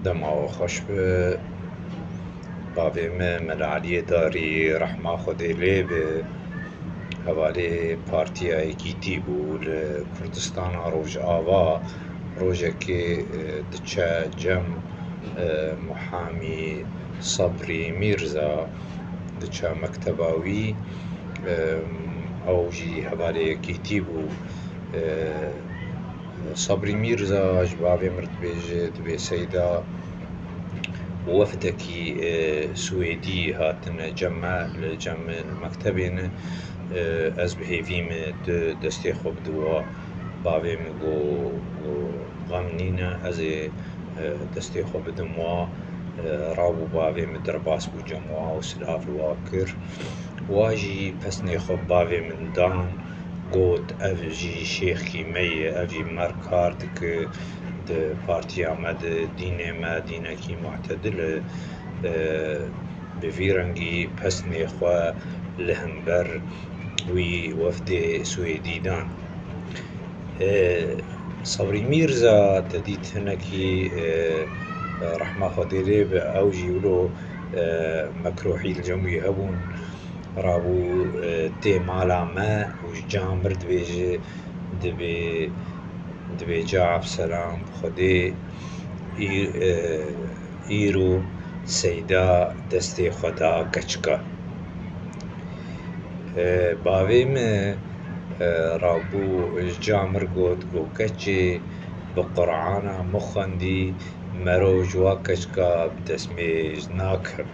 دما خوش به باوی ملعلی داری رحمه خودی لی به حوالی پارتیا گیتی بو لکردستان روج آوا روژه که دچه جم محامی صبری میرزا دچه مکتباوی او جی حوالی گیتی بو صبری میرزا جباوی مرتبیج دبی سیدا وفدكي سويدي هاتن جمع المكتبين از بهيفيم دستي خوب دوا باوي مگو غمنينا از دستي خوب دموا رابو باوي مدرباس بو جموا وسلاف الواكر واجي پسني خوب باوي من دان قوت افجي شيخي مي افجي مركارتك د پارتیا مد دینه ما دینه کی معتدل به ویرنگی پس نیخوا لهمبر وی وفد سویدی دان صبری میرزا تدیت هنکی رحمه خدیره به اوجی ولو مکروحی الجمعی هبون رابو تی مالا ما وش جامر دبي جاب سلام خودي ایرو سیدا دستی خدا کچکا باویم رابو جامر گو کچی بقرآن مخندی مرو جوا کچکا بدسمی ناکب